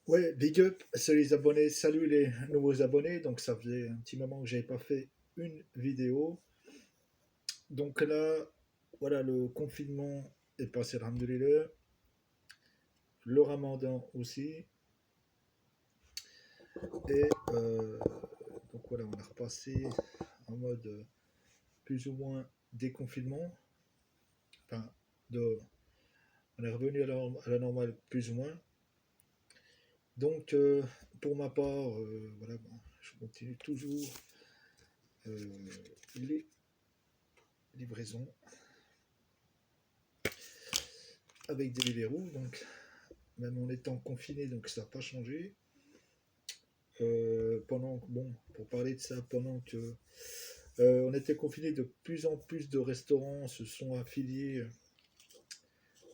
Ouais, big up, salut les abonnés, salut les nouveaux abonnés. Donc ça faisait un petit moment que j'avais pas fait une vidéo. Donc là, voilà, le confinement est passé, alhamdoulilah. Le ramadan aussi. Et donc voilà, on a repassé en mode plus ou moins déconfinement. Enfin, de, on est revenu à la normale plus ou moins. Donc pour ma part, voilà, bon, je continue toujours les livraisons avec des libéraux. Donc même en étant confiné, donc ça n'a pas changé. Bon, pour parler de ça, pendant que on était confiné, de plus en plus de restaurants se sont affiliés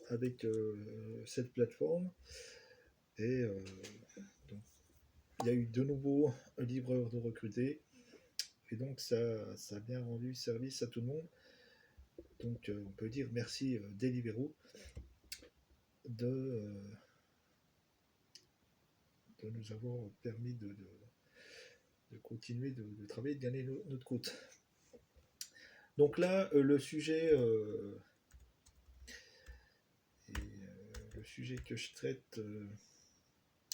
avec cette plateforme. Et donc, il y a eu de nouveaux livreurs de recruter. Et donc, ça a bien rendu service à tout le monde. Donc, on peut dire merci Deliveroo de nous avoir permis de continuer de travailler, de gagner notre côte. Donc là, le sujet que je traite,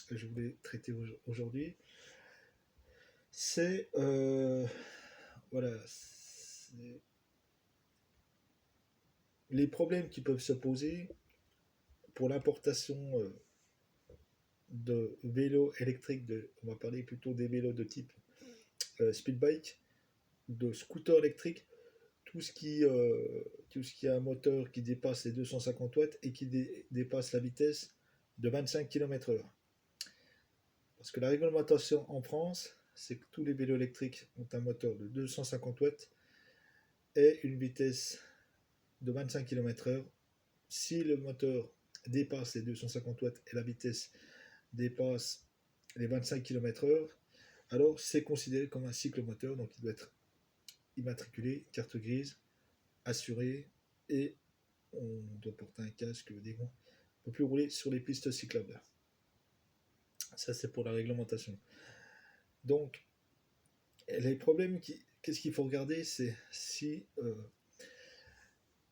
que je voulais traiter aujourd'hui, c'est voilà, c'est les problèmes qui peuvent se poser pour l'importation de vélos électriques. On va parler plutôt des vélos de type speed bike, de scooters électriques, tout ce qui a un moteur qui dépasse les 250 watts et qui dépasse la vitesse de 25 km/h. Parce que la réglementation en France, c'est que tous les vélos électriques ont un moteur de 250 watts et une vitesse de 25 km/h. Si le moteur dépasse les 250 watts et la vitesse dépasse les 25 km/h, alors c'est considéré comme un cyclomoteur, donc il doit être immatriculé, carte grise, assuré, et on doit porter un casque des gants. On ne peut plus rouler sur les pistes cyclables. Ça, c'est pour la réglementation. Donc, les problèmes, qu'est-ce qu'il faut regarder, c'est si,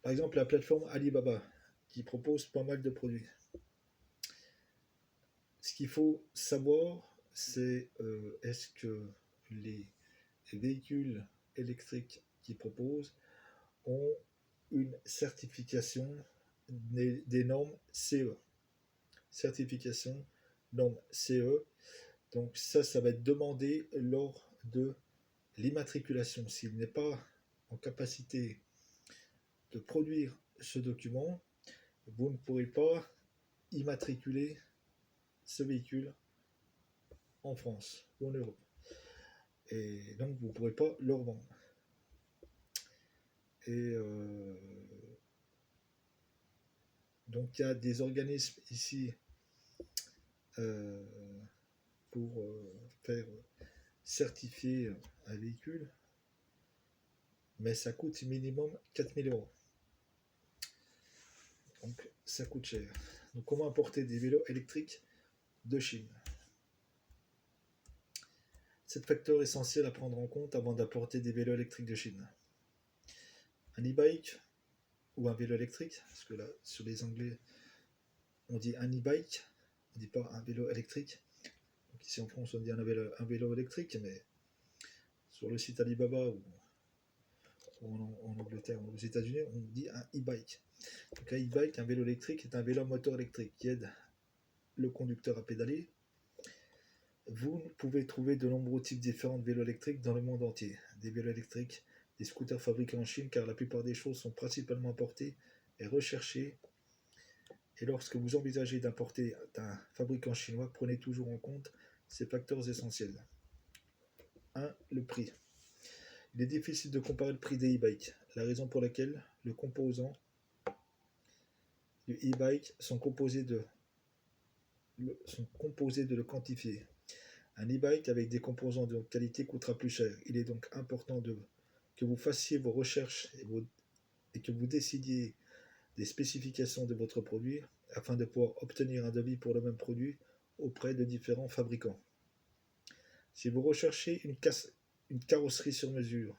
par exemple, la plateforme Alibaba, qui propose pas mal de produits. Ce qu'il faut savoir, c'est est-ce que les véhicules électriques qu'ils proposent ont une certification des normes CE. Certification normes CE. Donc ça va être demandé lors de l'immatriculation. S'il n'est pas en capacité de produire ce document, vous ne pourrez pas immatriculer ce véhicule en France ou en Europe. Et donc, vous ne pourrez pas le revendre. Et donc, il y a des organismes ici euh, pour faire certifier un véhicule, mais ça coûte minimum 4 000 euros. Donc, ça coûte cher. Donc, comment importer des vélos électriques de Chine? 7 facteurs essentiels à prendre en compte avant d'apporter des vélos électriques de Chine. Un e-bike ou un vélo électrique, parce que là, sur les anglais, on dit un e-bike, on ne dit pas un vélo électrique. Donc ici en France, on dit un vélo électrique, mais sur le site Alibaba ou en Angleterre ou aux États-Unis, on dit un e-bike. Donc un e-bike, un vélo électrique, est un vélo moteur électrique qui aide le conducteur à pédaler. Vous pouvez trouver de nombreux types différents de vélos électriques dans le monde entier. Des vélos électriques, des scooters fabriqués en Chine, car la plupart des choses sont principalement importées et recherchées. Et lorsque vous envisagez d'importer un fabricant chinois, prenez toujours en compte ces facteurs essentiels. 1. Le prix. Il est difficile de comparer le prix des e-bikes. La raison pour laquelle les composants du e-bike sont composés de le quantifier. Un e-bike avec des composants de qualité coûtera plus cher. Il est donc important que vous fassiez vos recherches et que vous décidiez des spécifications de votre produit afin de pouvoir obtenir un devis pour le même produit auprès de différents fabricants. Si vous recherchez une carrosserie sur mesure,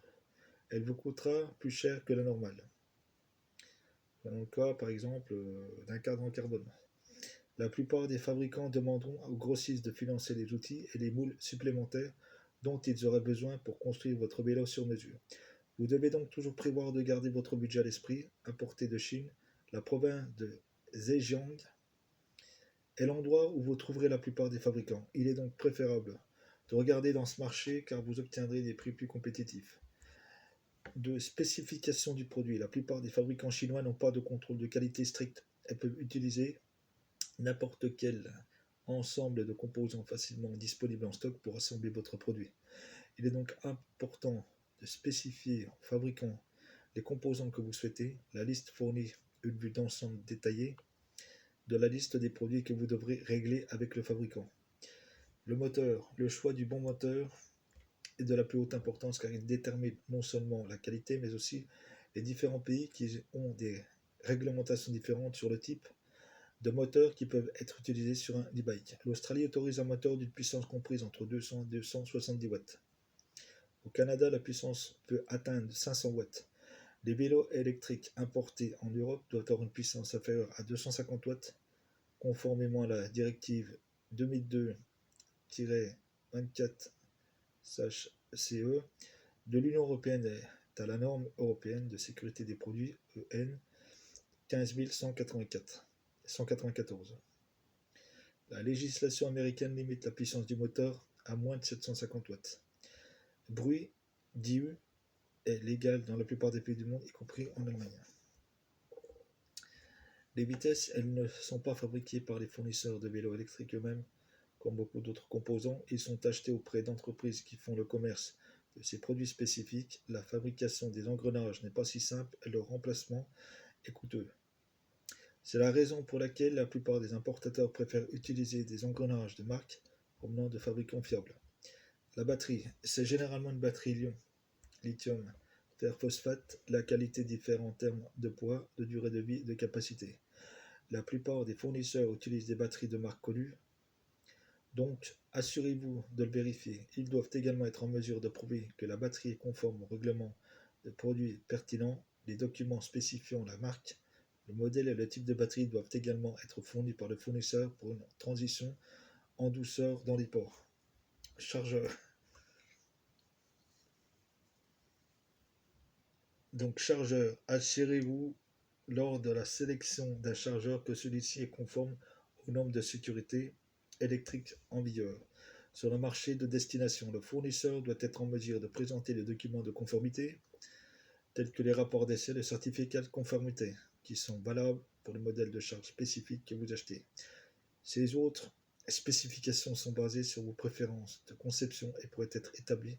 elle vous coûtera plus cher que la normale. Dans le cas, par exemple, d'un cadre en carbone. La plupart des fabricants demanderont aux grossistes de financer les outils et les moules supplémentaires dont ils auraient besoin pour construire votre vélo sur mesure. Vous devez donc toujours prévoir de garder votre budget à l'esprit. Importé de Chine, la province de Zhejiang est l'endroit où vous trouverez la plupart des fabricants. Il est donc préférable de regarder dans ce marché car vous obtiendrez des prix plus compétitifs. De spécification du produit. La plupart des fabricants chinois n'ont pas de contrôle de qualité strict et peuvent utiliser n'importe quel ensemble de composants facilement disponibles en stock pour assembler votre produit. Il est donc important de spécifier au fabricant les composants que vous souhaitez. La liste fournit une vue d'ensemble détaillée de la liste des produits que vous devrez régler avec le fabricant. Le moteur. Le choix du bon moteur est de la plus haute importance car il détermine non seulement la qualité mais aussi les différents pays qui ont des réglementations différentes sur le type de moteurs qui peuvent être utilisés sur un e-bike. L'Australie autorise un moteur d'une puissance comprise entre 200 et 270 watts. Au Canada, la puissance peut atteindre 500 watts. Les vélos électriques importés en Europe doivent avoir une puissance inférieure à 250 watts, conformément à la directive 2002-24/CE de l'Union européenne et à la norme européenne de sécurité des produits EN 15194. La législation américaine limite la puissance du moteur à moins de 750 watts. Bruit DIU est légal dans la plupart des pays du monde, y compris en Allemagne. Les vitesses, elles ne sont pas fabriquées par les fournisseurs de vélos électriques eux-mêmes, comme beaucoup d'autres composants. Ils sont achetés auprès d'entreprises qui font le commerce de ces produits spécifiques. La fabrication des engrenages n'est pas si simple et leur remplacement est coûteux. C'est la raison pour laquelle la plupart des importateurs préfèrent utiliser des engrenages de marque provenant de fabricants fiables. La batterie, c'est généralement une batterie lithium fer phosphate. La qualité diffère en termes de poids, de durée de vie et de capacité. La plupart des fournisseurs utilisent des batteries de marque connues, donc assurez-vous de le vérifier. Ils doivent également être en mesure de prouver que la batterie est conforme au règlement de produits pertinent. Les documents spécifiant la marque, le modèle et le type de batterie doivent également être fournis par le fournisseur pour une transition en douceur dans les ports. Chargeur. Donc chargeur, assurez-vous lors de la sélection d'un chargeur que celui-ci est conforme aux normes de sécurité électrique en vigueur. Sur le marché de destination, le fournisseur doit être en mesure de présenter les documents de conformité, tels que les rapports d'essai et les certificats de conformité, qui sont valables pour le modèle de charge spécifique que vous achetez. Ces autres spécifications sont basées sur vos préférences de conception et pourraient être établies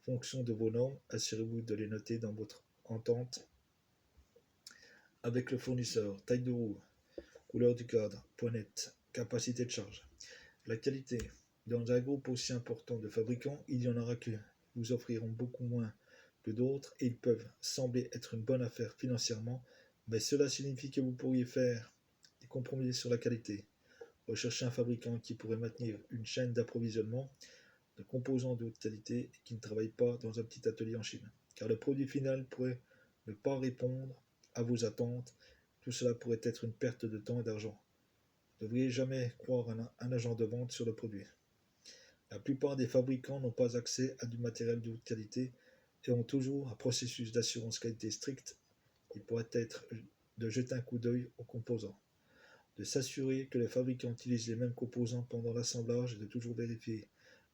en fonction de vos normes. Assurez-vous de les noter dans votre entente avec le fournisseur. Taille de roue, couleur du cadre, poignette, capacité de charge. La qualité. Dans un groupe aussi important de fabricants, il y en aura qui vous offriront beaucoup moins que d'autres et ils peuvent sembler être une bonne affaire financièrement, mais cela signifie que vous pourriez faire des compromis sur la qualité. Recherchez un fabricant qui pourrait maintenir une chaîne d'approvisionnement de composants de haute qualité et qui ne travaille pas dans un petit atelier en Chine, car le produit final pourrait ne pas répondre à vos attentes. Tout cela pourrait être une perte de temps et d'argent. Ne devriez jamais croire un agent de vente sur le produit. La plupart des fabricants n'ont pas accès à du matériel de haute qualité et ont toujours un processus d'assurance qualité strict. Il pourrait être de jeter un coup d'œil aux composants, de s'assurer que les fabricants utilisent les mêmes composants pendant l'assemblage et de toujours vérifier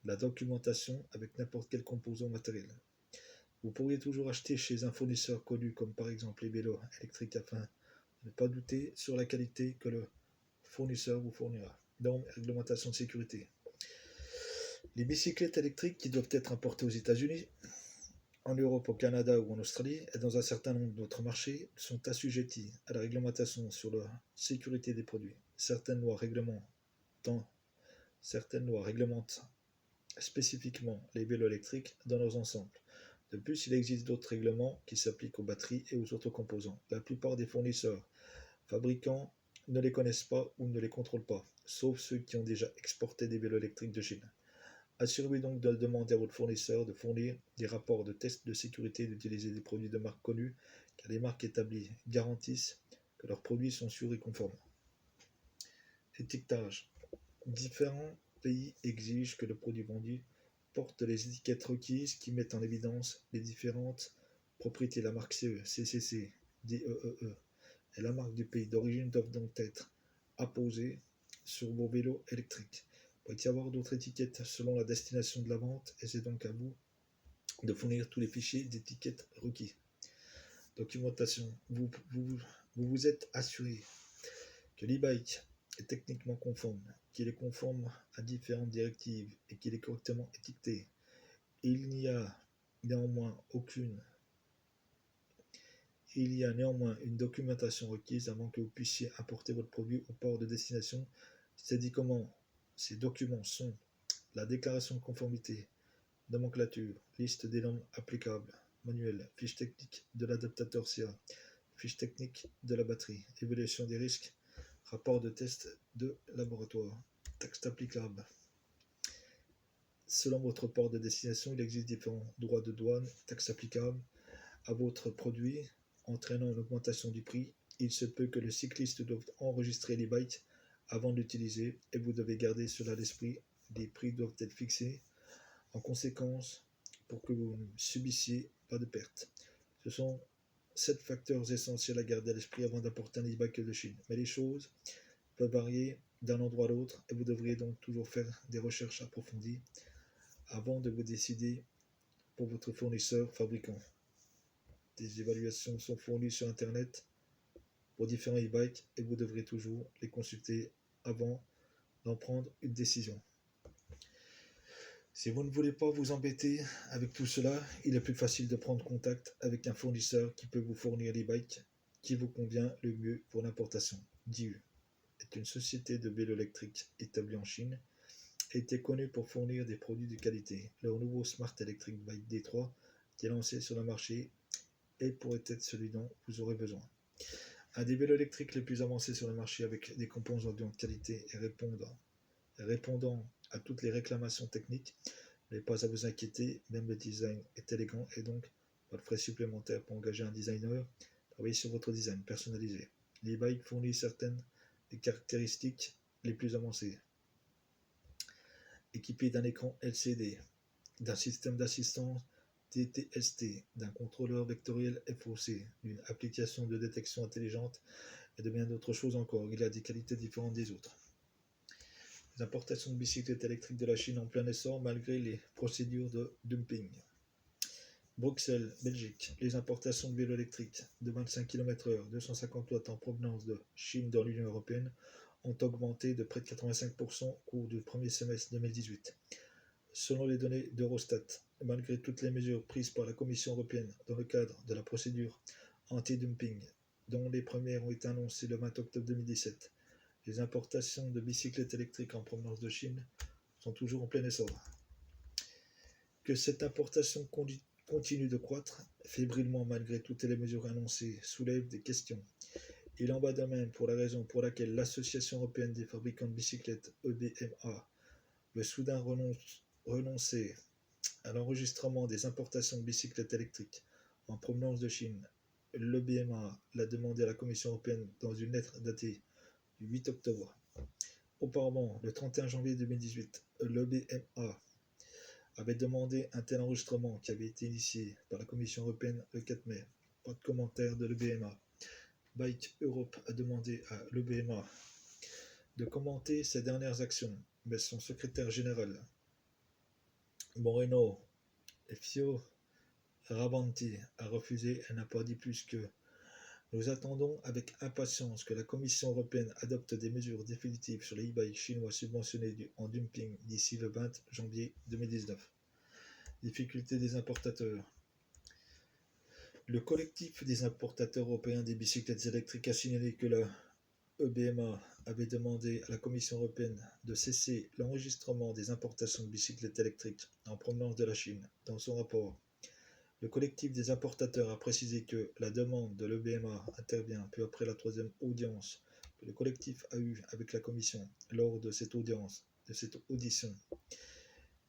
la documentation avec n'importe quel composant matériel. Vous pourriez toujours acheter chez un fournisseur connu comme par exemple les vélos électriques afin de ne pas douter sur la qualité que le fournisseur vous fournira. Normes et réglementations de sécurité. Les bicyclettes électriques qui doivent être importées aux États-Unis, en Europe, au Canada ou en Australie et dans un certain nombre d'autres marchés sont assujetties à la réglementation sur la sécurité des produits. Certaines lois réglementent spécifiquement les vélos électriques dans leurs ensembles. De plus, il existe d'autres règlements qui s'appliquent aux batteries et aux autres composants. La plupart des fournisseurs fabricants ne les connaissent pas ou ne les contrôlent pas, sauf ceux qui ont déjà exporté des vélos électriques de Chine. Assurez-vous donc de demander à votre fournisseur de fournir des rapports de tests de sécurité et d'utiliser des produits de marque connue, car les marques établies garantissent que leurs produits sont sûrs et conformes. Étiquetage. Différents pays exigent que le produit vendu porte les étiquettes requises qui mettent en évidence les différentes propriétés. La marque CE, CCC, DEEE et la marque du pays d'origine doivent donc être apposées sur vos vélos électriques. Il peut y avoir d'autres étiquettes selon la destination de la vente et c'est donc à vous de fournir tous les fichiers d'étiquettes requis. Documentation. Vous êtes assuré que l'e-bike est techniquement conforme, qu'il est conforme à différentes directives et qu'il est correctement étiqueté. Il y a néanmoins une documentation requise avant que vous puissiez importer votre produit au port de destination. C'est-à-dire comment ces documents sont la déclaration de conformité, nomenclature, liste des normes applicables, manuel, fiche technique de l'adaptateur CA, fiche technique de la batterie, évaluation des risques, rapport de test de laboratoire, texte applicable. Selon votre port de destination, il existe différents droits de douane, taxes applicables à votre produit, entraînant une augmentation du prix. Il se peut que le cycliste doive enregistrer les bikes avant de l'utiliser et vous devez garder cela à l'esprit. Les prix doivent être fixés en conséquence pour que vous ne subissiez pas de pertes. Ce sont 7 facteurs essentiels à garder à l'esprit avant d'apporter un e-bike de Chine. Mais les choses peuvent varier d'un endroit à l'autre et vous devriez donc toujours faire des recherches approfondies avant de vous décider pour votre fournisseur fabricant. Des évaluations sont fournies sur Internet pour différents e-bikes et vous devrez toujours les consulter avant d'en prendre une décision. Si vous ne voulez pas vous embêter avec tout cela, il est plus facile de prendre contact avec un fournisseur qui peut vous fournir l'e-bike qui vous convient le mieux pour l'importation. Diu est une société de vélo électrique établie en Chine et était connue pour fournir des produits de qualité. Leur nouveau Smart Electric Bike D3 qui est lancé sur le marché et pourrait être celui dont vous aurez besoin. Un des vélos électriques les plus avancés sur le marché avec des composants de qualité et répondant à toutes les réclamations techniques. Mais pas à vous inquiéter, même le design est élégant et donc pas de frais supplémentaires pour engager un designer. Travaillez sur votre design personnalisé. L'e-bike fournit certaines des caractéristiques les plus avancées. Équipé d'un écran LCD, d'un système d'assistance DTST, d'un contrôleur vectoriel FOC, d'une application de détection intelligente et de bien d'autres choses encore. Il a des qualités différentes des autres. Les importations de bicyclettes électriques de la Chine en plein essor malgré les procédures de dumping. Bruxelles, Belgique. Les importations de vélos électriques de 25 km/h, 250 watts en provenance de Chine dans l'Union européenne ont augmenté de près de 85% au cours du premier semestre 2018. Selon les données d'Eurostat, malgré toutes les mesures prises par la Commission européenne dans le cadre de la procédure anti-dumping, dont les premières ont été annoncées le 20 octobre 2017, les importations de bicyclettes électriques en provenance de Chine sont toujours en plein essor. Que cette importation continue de croître fébrilement malgré toutes les mesures annoncées soulève des questions. Il en va de même pour la raison pour laquelle l'Association européenne des fabricants de bicyclettes EBMA veut soudain renoncer à l'enregistrement des importations de bicyclettes électriques en provenance de Chine. L'EBMA l'a demandé à la Commission européenne dans une lettre datée du 8 octobre. Auparavant, le 31 janvier 2018, l'EBMA avait demandé un tel enregistrement qui avait été initié par la Commission européenne le 4 mai. Pas de commentaire de l'EBMA. Bike Europe a demandé à l'EBMA de commenter ses dernières actions, mais son secrétaire général, Moreno Fioravanti, a refusé et n'a pas dit plus que nous attendons avec impatience que la Commission européenne adopte des mesures définitives sur les e-bikes chinois subventionnés en dumping d'ici le 20 janvier 2019. Difficultés des importateurs. Le collectif des importateurs européens des bicyclettes électriques a signalé que la EBMA avait demandé à la Commission européenne de cesser l'enregistrement des importations de bicyclettes électriques en provenance de la Chine. Dans son rapport, le collectif des importateurs a précisé que la demande de l'EBMA intervient peu après la troisième audience que le collectif a eu avec la Commission lors de cette audition.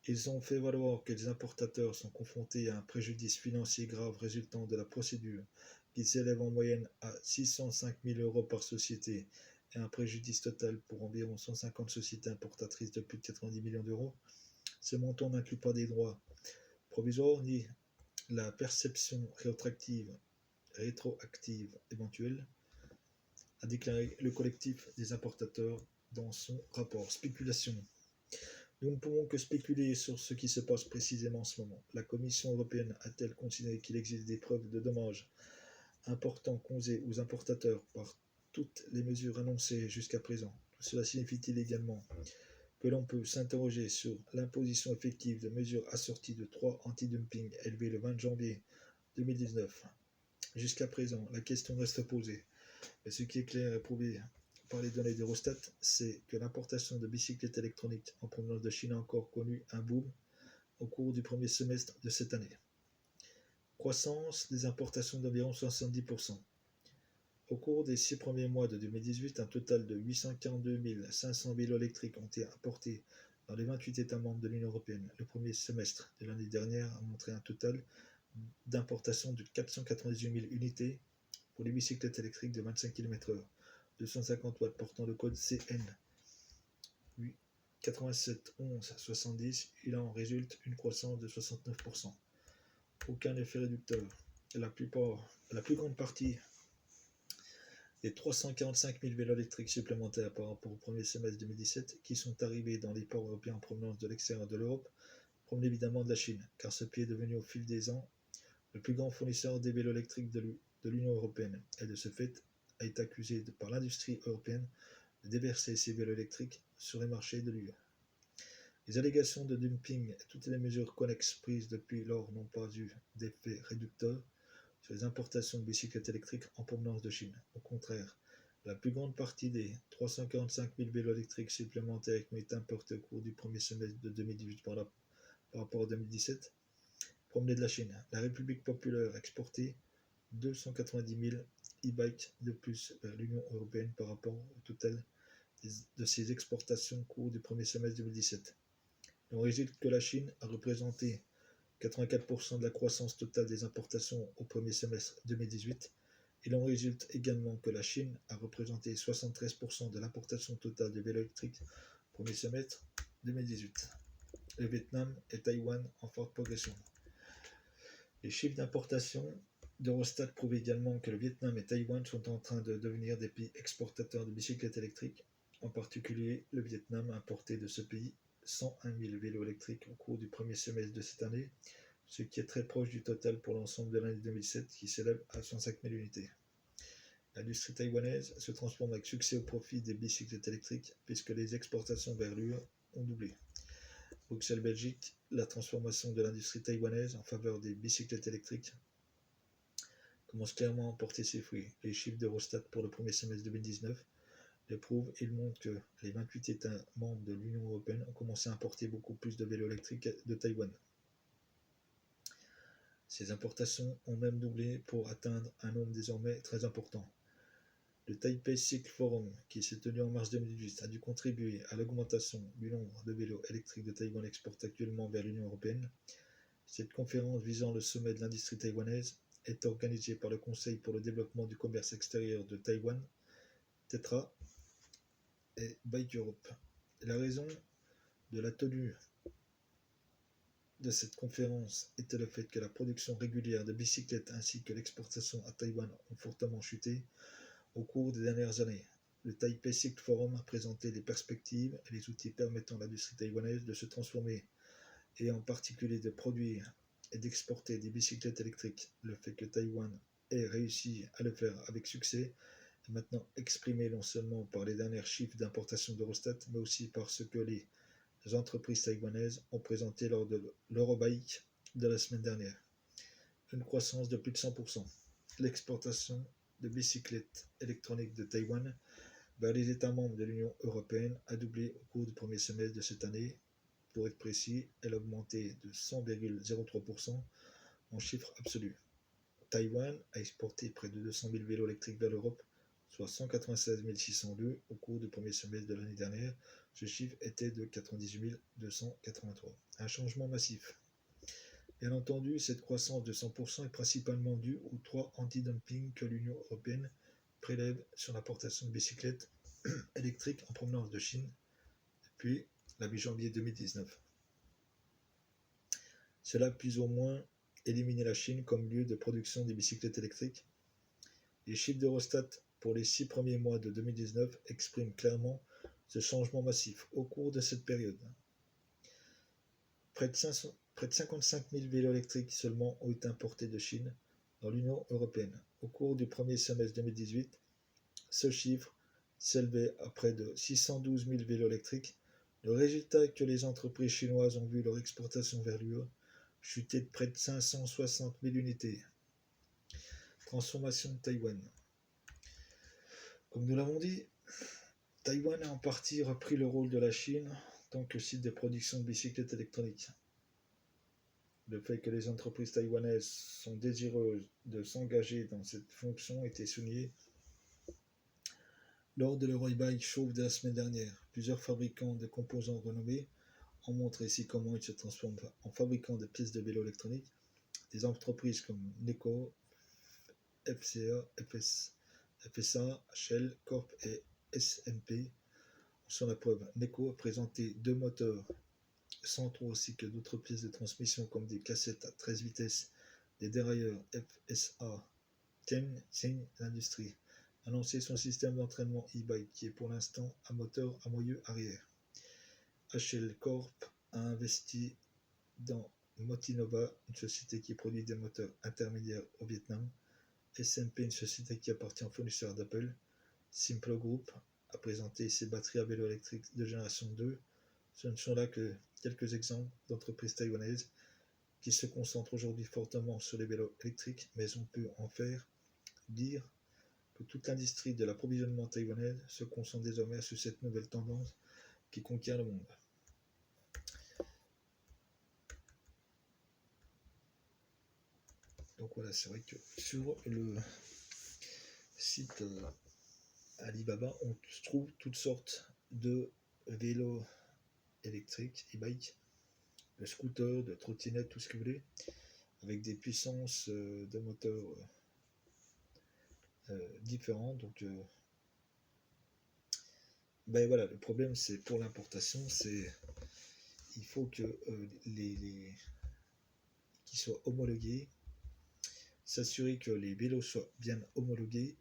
Ils ont fait valoir que les importateurs sont confrontés à un préjudice financier grave résultant de la procédure, qui s'élève en moyenne à 605 000 euros par société, et un préjudice total pour environ 150 sociétés importatrices de plus de 90 millions d'euros. Ce montant n'inclut pas des droits provisoires ni la perception rétroactive éventuelle, a déclaré le collectif des importateurs dans son rapport. Spéculation. Nous ne pouvons que spéculer sur ce qui se passe précisément en ce moment. La Commission européenne a-t-elle considéré qu'il existe des preuves de dommages importants causés aux importateurs par toutes les mesures annoncées jusqu'à présent? Tout cela signifie-t-il également que l'on peut s'interroger sur l'imposition effective de mesures assorties de 3 anti-dumping élevés le 20 janvier 2019? Jusqu'à présent, la question reste posée. Mais ce qui est clair et prouvé par les données d'Eurostat, c'est que l'importation de bicyclettes électroniques en provenance de Chine a encore connu un boom au cours du premier semestre de cette année. Croissance des importations d'environ 70%. Au cours des 6 premiers mois de 2018, un total de 842 500 vélos électriques ont été importés dans les 28 États membres de l'Union européenne. Le premier semestre de l'année dernière a montré un total d'importation de 498 000 unités pour les bicyclettes électriques de 25 km/h, 250 watts portant le code CN 87 11 70, il en résulte une croissance de 69%. Aucun effet réducteur. La plus grande partie des 345 000 vélos électriques supplémentaires par rapport au premier semestre 2017 qui sont arrivés dans les ports européens en provenance de l'extérieur de l'Europe proviennent évidemment de la Chine, car ce pays est devenu au fil des ans le plus grand fournisseur des vélos électriques de l'Union européenne, et de ce fait a été accusé par l'industrie européenne de déverser ces vélos électriques sur les marchés de l'UE. Les allégations de dumping et toutes les mesures connexes prises depuis lors n'ont pas eu d'effet réducteur sur les importations de bicyclettes électriques en provenance de Chine. Au contraire, la plus grande partie des 345 000 vélos électriques supplémentaires qui ont été importés au cours du premier semestre de 2018 par rapport à 2017 provenaient de la Chine. La République populaire a exporté 290 000 e-bikes de plus vers l'Union européenne par rapport au total de ses exportations au cours du premier semestre 2017. Il en résulte que la Chine a représenté 84% de la croissance totale des importations au premier semestre 2018. Il en résulte également que la Chine a représenté 73% de l'importation totale de vélos électriques au premier semestre 2018. Le Vietnam et Taïwan en forte progression. Les chiffres d'importation d'Eurostat prouvent également que le Vietnam et Taïwan sont en train de devenir des pays exportateurs de bicyclettes électriques. En particulier, le Vietnam a importé de ce pays 101 000 vélos électriques au cours du premier semestre de cette année, ce qui est très proche du total pour l'ensemble de l'année 2007 qui s'élève à 105 000 unités. L'industrie taïwanaise se transforme avec succès au profit des bicyclettes électriques puisque les exportations vers l'UE ont doublé. Bruxelles, Belgique, la transformation de l'industrie taïwanaise en faveur des bicyclettes électriques commence clairement à porter ses fruits. Les chiffres d'Eurostat pour le premier semestre 2019 le prouvent et montrent que les 28 États membres de l'Union européenne ont commencé à importer beaucoup plus de vélos électriques de Taïwan. Ces importations ont même doublé pour atteindre un nombre désormais très important. Le Taipei Cycle Forum, qui s'est tenu en mars 2018, a dû contribuer à l'augmentation du nombre de vélos électriques de Taïwan exportés actuellement vers l'Union européenne. Cette conférence visant le sommet de l'industrie taïwanaise est organisée par le Conseil pour le développement du commerce extérieur de Taïwan, TETRA, et Bike Europe. La raison de la tenue de cette conférence était le fait que la production régulière de bicyclettes ainsi que l'exportation à Taïwan ont fortement chuté au cours des dernières années. Le Taipei Cycle Forum a présenté les perspectives et les outils permettant à l'industrie taïwanaise de se transformer et en particulier de produire et d'exporter des bicyclettes électriques. Le fait que Taïwan ait réussi à le faire avec succès est maintenant exprimé non seulement par les derniers chiffres d'importation d'Eurostat, mais aussi par ce que les entreprises taïwanaises ont présenté lors de l'Eurobike de la semaine dernière. Une croissance de plus de 100%. L'exportation de bicyclettes électroniques de Taïwan vers les États membres de l'Union européenne a doublé au cours du premier semestre de cette année. Pour être précis, elle a augmenté de 100,03% en chiffres absolus. Taïwan a exporté près de 200 000 vélos électriques vers l'Europe soit 196 602 au cours du premier semestre de l'année dernière. Ce chiffre était de 98 283. Un changement massif. Bien entendu, cette croissance de 100% est principalement due aux 3 anti-dumping que l'Union européenne prélève sur l'importation de bicyclettes électriques en provenance de Chine depuis la mi-janvier 2019. Cela a plus ou moins éliminé la Chine comme lieu de production des bicyclettes électriques. Les chiffres d'Eurostat pour les 6 premiers mois de 2019 expriment clairement ce changement massif au cours de cette période. Près de 55 000 vélos électriques seulement ont été importés de Chine dans l'Union européenne. Au cours du premier semestre 2018, ce chiffre s'élevait à près de 612 000 vélos électriques. Le résultat est que les entreprises chinoises ont vu leur exportation vers l'UE chuter de près de 560 000 unités. Transformation de Taïwan. Comme nous l'avons dit, Taïwan a en partie repris le rôle de la Chine en tant que site de production de bicyclettes électroniques. Le fait que les entreprises taïwanaises sont désireuses de s'engager dans cette fonction était souligné lors de l'Eurobike Show de la semaine dernière. Plusieurs fabricants de composants renommés ont montré ici comment ils se transforment en fabricants de pièces de vélo électroniques. Des entreprises comme Neko, FSA, Shell Corp et SMP sont la preuve. Neko a présenté 2 moteurs centraux ainsi que d'autres pièces de transmission comme des cassettes à 13 vitesses, des dérailleurs. FSA Tianjin Industries a lancé son système d'entraînement e-bike qui est pour l'instant un moteur à moyeu arrière. HL Corp a investi dans Motinova, une société qui produit des moteurs intermédiaires au Vietnam. SMP, une société qui appartient au fournisseur d'Apple. Simple Group a présenté ses batteries à vélo électrique de génération 2. Ce ne sont là que quelques exemples d'entreprises taïwanaises qui se concentrent aujourd'hui fortement sur les vélos électriques, mais on peut en faire dire que toute l'industrie de l'approvisionnement taïwanaise se concentre désormais sur cette nouvelle tendance qui conquiert le monde. Donc voilà, c'est vrai que sur le site Alibaba, on trouve toutes sortes de vélos électriques, e-bike, de scooters, de trottinettes, tout ce que vous voulez, avec des puissances de moteurs différentes. Donc, ben voilà, le problème c'est pour l'importation, c'est il faut que les qui soient homologués, s'assurer que les vélos soient bien homologués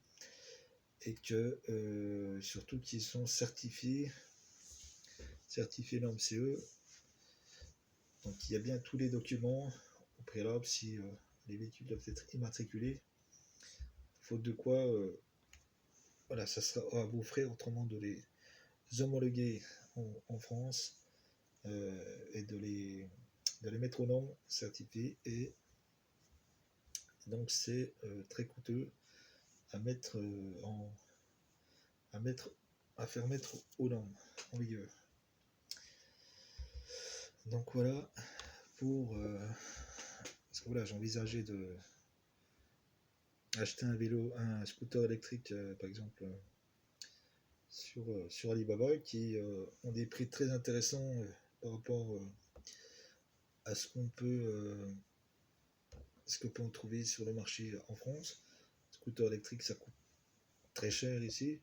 et que surtout qu'ils sont certifiés normes CE. Donc il y a bien tous les documents au préalable si les véhicules doivent être immatriculés. Faute de quoi, voilà, ça sera à vos frais autrement de les homologuer en France et de les mettre aux normes certifiées. Et donc c'est très coûteux à mettre à faire mettre aux normes en vigueur. Donc voilà pour parce que voilà, j'envisageais de acheter un scooter électrique par exemple sur Alibaba qui ont des prix très intéressants par rapport à ce qu'on peut trouver sur le marché en France. Scooter électrique, ça coûte très cher ici.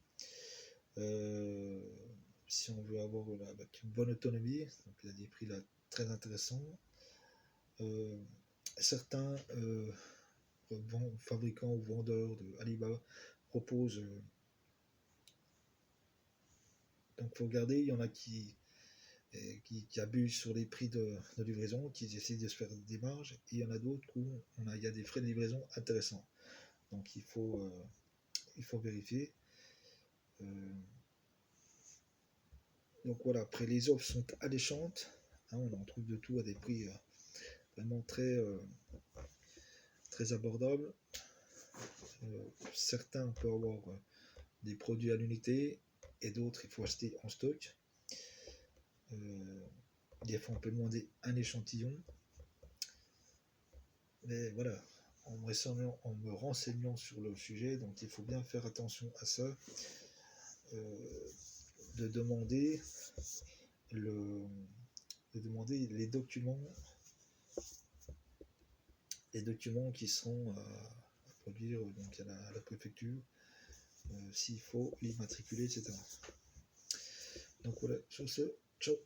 Si on veut avoir avec une bonne autonomie, donc il y a des prix là très intéressants. Certains fabricants ou vendeurs de Alibaba proposent donc il faut regarder, il y en a qui abusent sur les prix de livraison, qui essaient de se faire des marges, et il y en a d'autres où il y a des frais de livraison intéressants. Donc il faut vérifier. Donc voilà, après les offres sont alléchantes, hein, on en trouve de tout à des prix vraiment très abordables. Certains peuvent avoir des produits à l'unité et d'autres il faut acheter en stock. Des fois on peut demander un échantillon, mais voilà, en me renseignant sur le sujet, donc il faut bien faire attention à ça, de demander le, de demander les documents qui seront à produire donc à la préfecture, s'il faut l'immatriculer, etc. Donc voilà, sur ce, ciao.